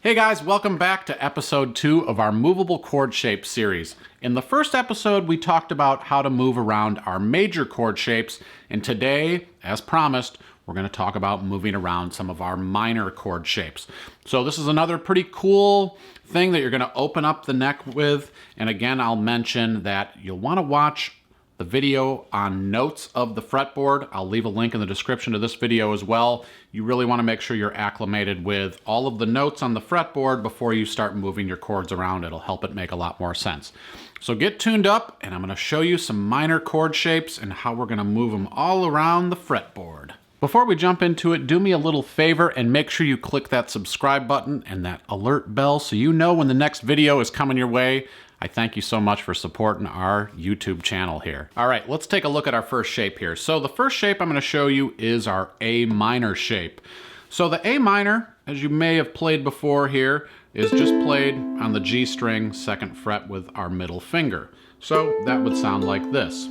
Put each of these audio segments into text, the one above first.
Hey guys, welcome back to episode 2 of our movable chord shape series. In the first episode, we talked about how to move around our major chord shapes, and today, as promised, we're going to talk about moving around some of our minor chord shapes. So this is another pretty cool thing that you're going to open up the neck with, and again, I'll mention that you'll want to watch the video on notes of the fretboard. I'll leave a link in the description to this video as well. You really want to make sure you're acclimated with all of the notes on the fretboard before you start moving your chords around. It'll help it make a lot more sense. So get tuned up, and I'm going to show you some minor chord shapes and how we're going to move them all around the fretboard. Before we jump into it, do me a little favor and make sure you click that subscribe button and that alert bell so you know when the next video is coming your way. I thank you so much for supporting our YouTube channel here. All right, let's take a look at our first shape here. So the first shape I'm going to show you is our A minor shape. So the A minor, as you may have played before here, is just played on the G string, 2nd fret with our middle finger. So that would sound like this.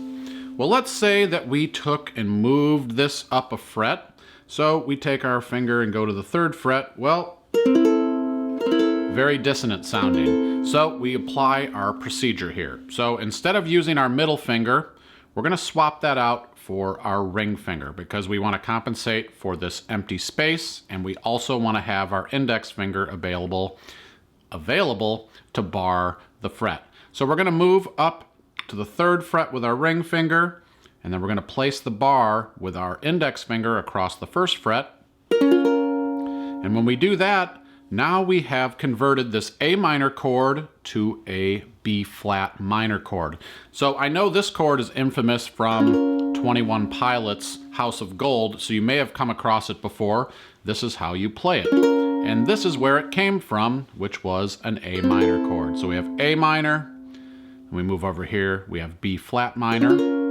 Well, let's say that we took and moved this up a fret. So we take our finger and go to the 3rd fret. Well, very dissonant sounding. So we apply our procedure here. So instead of using our middle finger, we're going to swap that out for our ring finger because we want to compensate for this empty space, and we also want to have our index finger available to bar the fret. So we're going to move up to the 3rd fret with our ring finger, and then we're going to place the bar with our index finger across the 1st fret. And when we do that, now we have converted this A minor chord to a B flat minor chord. So I know this chord is infamous from 21 Pilots' House of Gold, so you may have come across it before. This is how you play it. And this is where it came from, which was an A minor chord. So we have A minor, and we move over here, we have B flat minor,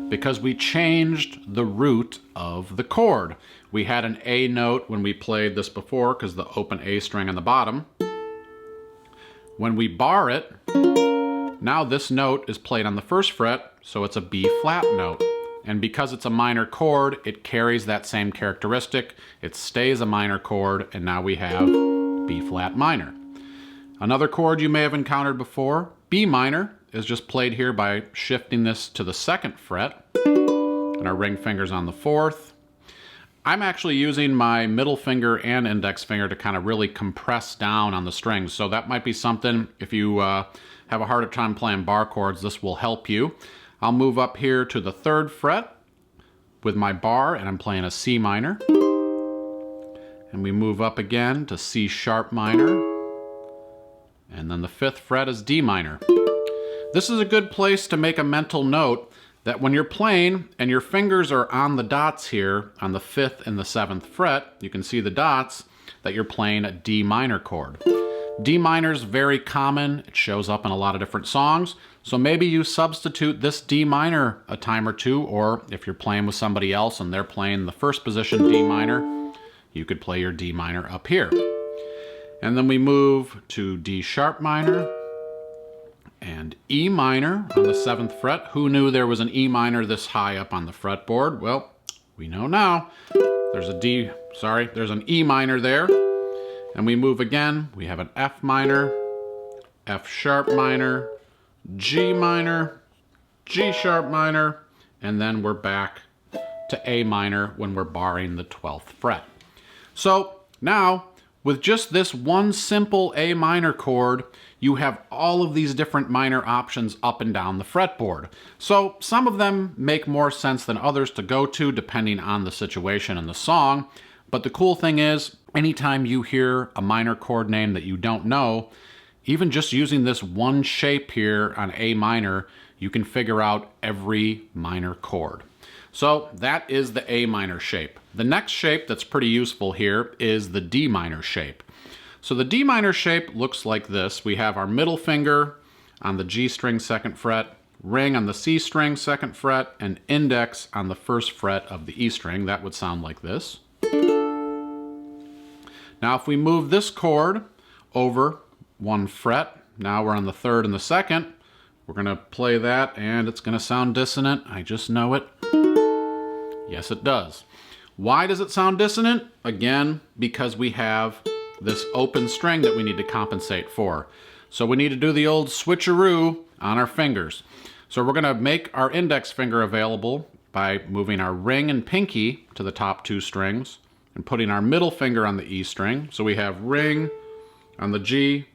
because we changed the root of the chord. We had an A note when we played this before because the open A string on the bottom. When we bar it, now this note is played on the 1st fret, so it's a B flat note. And because it's a minor chord, it carries that same characteristic. It stays a minor chord, and now we have B flat minor. Another chord you may have encountered before, B minor, is just played here by shifting this to the 2nd fret, and our ring finger's on the 4th. I'm actually using my middle finger and index finger to kind of really compress down on the strings, so that might be something, if you have a harder time playing bar chords, this will help you. I'll move up here to the 3rd fret with my bar, and I'm playing a C minor. And we move up again to C sharp minor, and then the 5th fret is D minor. This is a good place to make a mental note that when you're playing and your fingers are on the dots here on the 5th and the 7th fret, you can see the dots, that you're playing a D minor chord. D minor is very common. It shows up in a lot of different songs. So maybe you substitute this D minor a time or two, or if you're playing with somebody else and they're playing the 1st position D minor, you could play your D minor up here. And then we move to D sharp minor and E minor on the 7th fret. Who knew there was an E minor this high up on the fretboard? Well, we know now. There's an E minor there. And we move again. We have an F minor, F sharp minor, G minor, G sharp minor, and then we're back to A minor when we're barring the 12th fret. So now, with just this one simple A minor chord, you have all of these different minor options up and down the fretboard. So some of them make more sense than others to go to depending on the situation and the song. But the cool thing is, anytime you hear a minor chord name that you don't know, even just using this one shape here on A minor, you can figure out every minor chord. So that is the A minor shape. The next shape that's pretty useful here is the D minor shape. So the D minor shape looks like this. We have our middle finger on the G string 2nd fret, ring on the C string 2nd fret, and index on the 1st fret of the E string. That would sound like this. Now if we move this chord over 1 fret, now we're on the 3rd and the 2nd, we're going to play that and it's going to sound dissonant. I just know it. Yes, it does. Why does it sound dissonant? Again, because we have this open string that we need to compensate for. So we need to do the old switcheroo on our fingers. So we're going to make our index finger available by moving our ring and pinky to the top two strings and putting our middle finger on the E string. So we have ring on the G,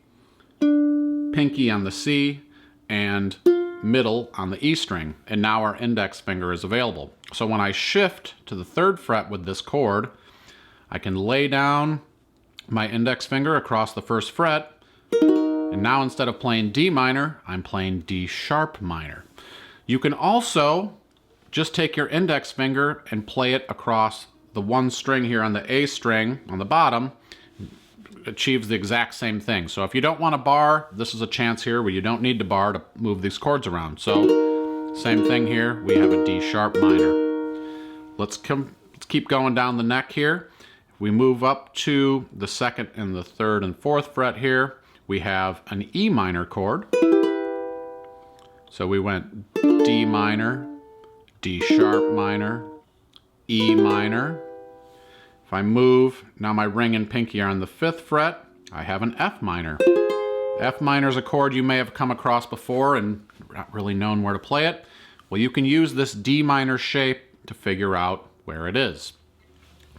pinky on the C, and middle on the E string. And now our index finger is available. So when I shift to the 3rd fret with this chord, I can lay down my index finger across the 1st fret. And now instead of playing D minor, I'm playing D sharp minor. You can also just take your index finger and play it across the 1 string here on the A string on the bottom. Achieves the exact same thing. So if you don't want to bar, this is a chance here where you don't need to bar to move these chords around. So same thing here, we have a D sharp minor. Let's keep going down the neck here. If we move up to the 2nd and the 3rd and 4th fret here, we have an E minor chord. So we went D minor, D sharp minor, E minor. If I move, now my ring and pinky are on the 5th fret, I have an F minor. F minor is a chord you may have come across before and not really known where to play it. Well, you can use this D minor shape to figure out where it is.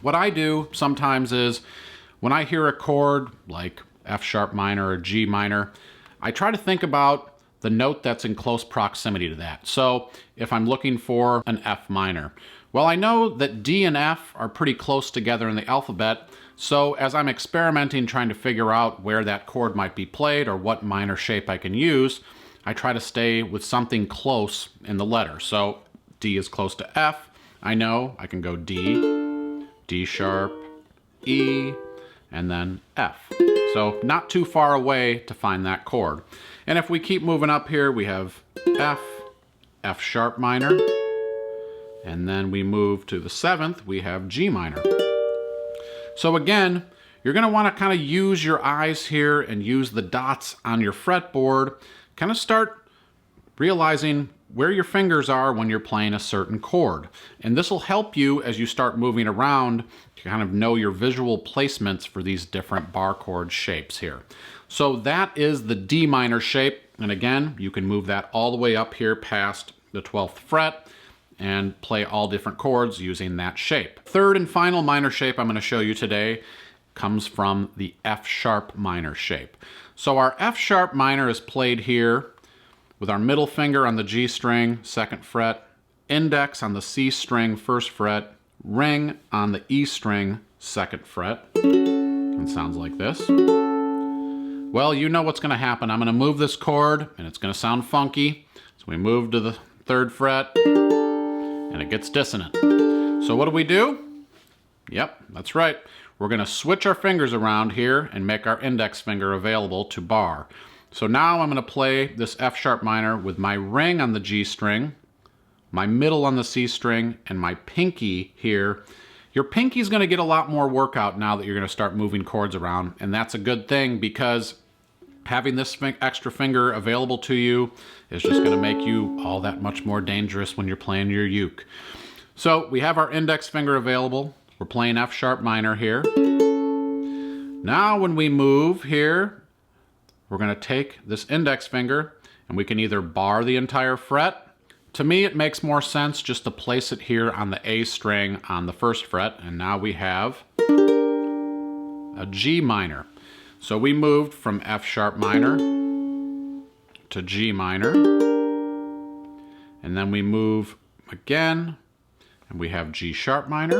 What I do sometimes is when I hear a chord like F sharp minor or G minor, I try to think about the note that's in close proximity to that. So if I'm looking for an F minor, well, I know that D and F are pretty close together in the alphabet, so as I'm experimenting trying to figure out where that chord might be played or what minor shape I can use, I try to stay with something close in the letter. So D is close to F. I know I can go D, D sharp, E, and then F. So not too far away to find that chord. And if we keep moving up here, we have F, F sharp minor, and then we move to the 7th, we have G minor. So again, you're going to want to kind of use your eyes here and use the dots on your fretboard, kind of start realizing where your fingers are when you're playing a certain chord. And this will help you as you start moving around to kind of know your visual placements for these different bar chord shapes here. So that is the D minor shape. And again, you can move that all the way up here past the 12th fret and play all different chords using that shape. 3rd and final minor shape I'm going to show you today comes from the F sharp minor shape. So our F sharp minor is played here with our middle finger on the G string, 2nd fret, index on the C string, 1st fret, ring on the E string, 2nd fret. It sounds like this. Well, you know what's going to happen. I'm going to move this chord and it's going to sound funky. So we move to the 3rd fret and it gets dissonant. So what do? Yep, that's right. We're going to switch our fingers around here and make our index finger available to bar. So now I'm going to play this F sharp minor with my ring on the G string, my middle on the C string, and my pinky here. Your pinky's going to get a lot more workout now that you're going to start moving chords around, and that's a good thing because having this extra finger available to you is just going to make you all that much more dangerous when you're playing your uke. So we have our index finger available. We're playing F sharp minor here. Now when we move here, we're going to take this index finger and we can either bar the entire fret. To me, it makes more sense just to place it here on the A string on the 1st fret. And now we have a G minor. So we moved from F sharp minor to G minor. And then we move again and we have G sharp minor.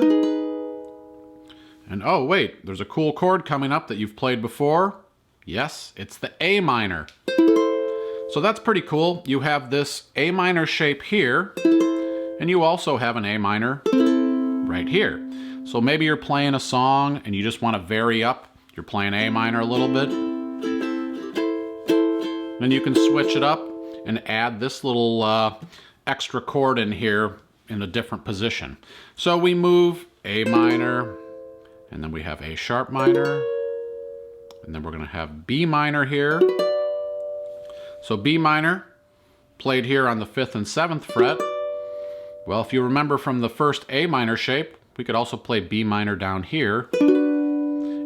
And oh wait, there's a cool chord coming up that you've played before. Yes, it's the A minor. So that's pretty cool. You have this A minor shape here, and you also have an A minor right here. So maybe you're playing a song and you just want to vary up. You're playing A minor a little bit. Then you can switch it up and add this little extra chord in here in a different position. So we move A minor, and then we have A sharp minor, and then we're going to have B minor here. So B minor, played here on the 5th and 7th fret. Well, if you remember from the first A minor shape, we could also play B minor down here.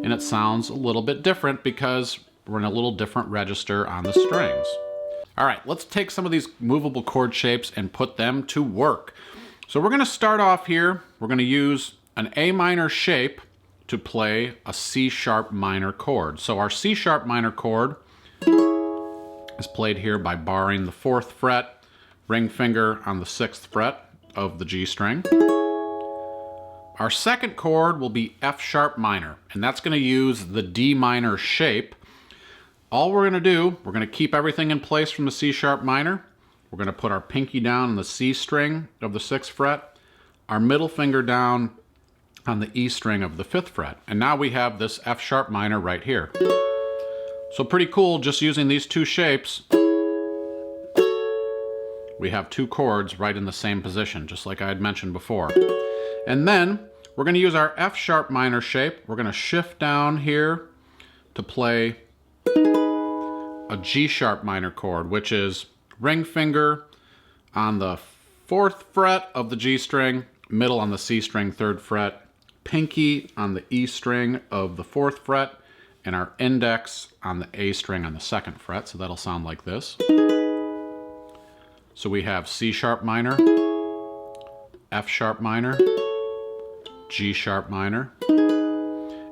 and it sounds a little bit different because we're in a little different register on the strings. All right, let's take some of these movable chord shapes and put them to work. So we're going to start off here. We're going to use an A minor shape to play a C sharp minor chord. So our C sharp minor chord is played here by barring the 4th fret, ring finger on the 6th fret of the G string. Our second chord will be F sharp minor, and that's going to use the D minor shape. All we're going to do, we're going to keep everything in place from the C sharp minor. We're going to put our pinky down on the C string of the 6th fret, our middle finger down on the E string of the 5th fret. And now we have this F sharp minor right here. So pretty cool, just using these two shapes, we have two chords right in the same position, just like I had mentioned before. And then we're going to use our F sharp minor shape. We're going to shift down here to play a G sharp minor chord, which is ring finger on the 4th fret of the G string, middle on the C string 3rd fret, pinky on the E string of the 4th fret, and our index on the A string on the 2nd fret. So that'll sound like this. So we have C sharp minor, F sharp minor, G sharp minor,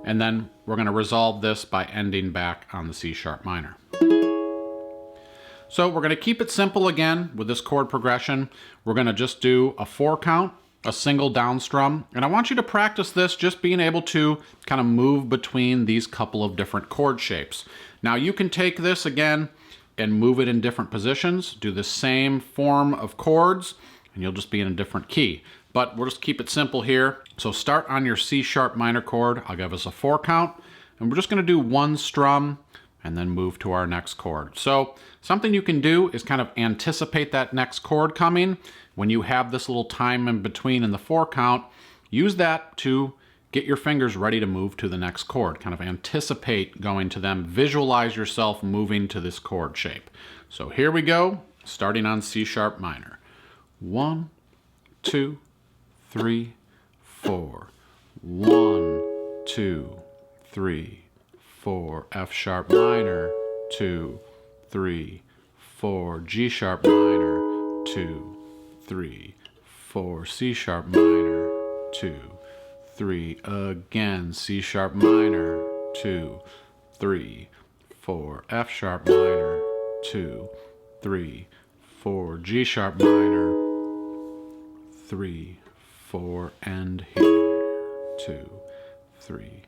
and then we're going to resolve this by ending back on the C sharp minor. So we're going to keep it simple again with this chord progression. We're going to just do a 4 count, a single down strum, and I want you to practice this just being able to kind of move between these couple of different chord shapes. Now you can take this again and move it in different positions, do the same form of chords, and you'll just be in a different key. But we'll just keep it simple here. So start on your C sharp minor chord. I'll give us a 4 count, and we're just going to do 1 strum and then move to our next chord. So something you can do is kind of anticipate that next chord coming. When you have this little time in between in the 4 count, use that to get your fingers ready to move to the next chord. Kind of anticipate going to them. Visualize yourself moving to this chord shape. So here we go, starting on C sharp minor. 1, 2, 3, 4. 1, 2, 3, 4. F sharp minor. 2, 3, 4. G sharp minor. 2, 3, 4. C sharp minor. 2, 3. Again, C sharp minor. 2, 3, 4. F sharp minor. 2, 3, 4. G sharp minor. 3, 4, and here. 2, 3,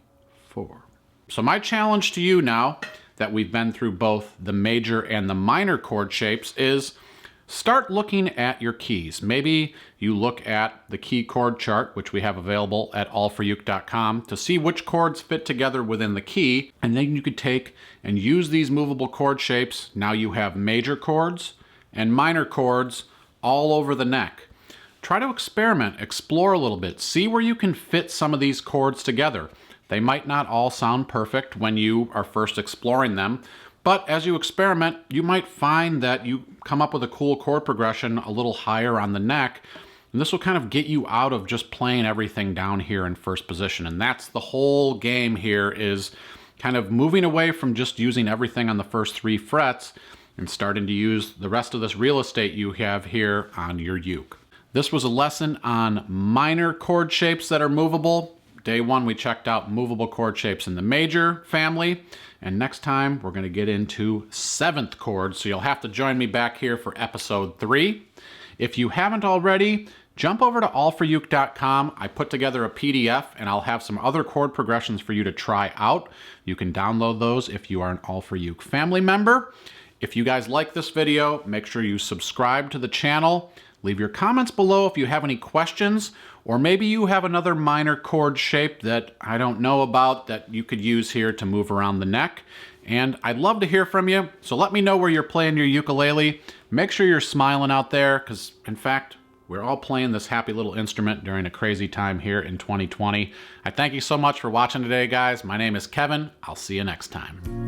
4. So my challenge to you now that we've been through both the major and the minor chord shapes is start looking at your keys. Maybe you look at the key chord chart, which we have available at AllForUke.com, to see which chords fit together within the key, and then you could take and use these movable chord shapes. Now you have major chords and minor chords all over the neck. Try to experiment, explore a little bit, see where you can fit some of these chords together. They might not all sound perfect when you are first exploring them, but as you experiment, you might find that you come up with a cool chord progression a little higher on the neck, and this will kind of get you out of just playing everything down here in first position. And that's the whole game here, is kind of moving away from just using everything on the first 3 frets and starting to use the rest of this real estate you have here on your uke. This was a lesson on minor chord shapes that are movable. Day 1, we checked out movable chord shapes in the major family. And next time, we're going to get into 7th chords. So you'll have to join me back here for episode 3. If you haven't already, jump over to AllForUke.com. I put together a PDF, and I'll have some other chord progressions for you to try out. You can download those if you are an AllForUke family member. If you guys like this video, make sure you subscribe to the channel. Leave your comments below if you have any questions, or maybe you have another minor chord shape that I don't know about that you could use here to move around the neck. And I'd love to hear from you, so let me know where you're playing your ukulele. Make sure you're smiling out there, because in fact, we're all playing this happy little instrument during a crazy time here in 2020. I thank you so much for watching today, guys. My name is Kevin. I'll see you next time.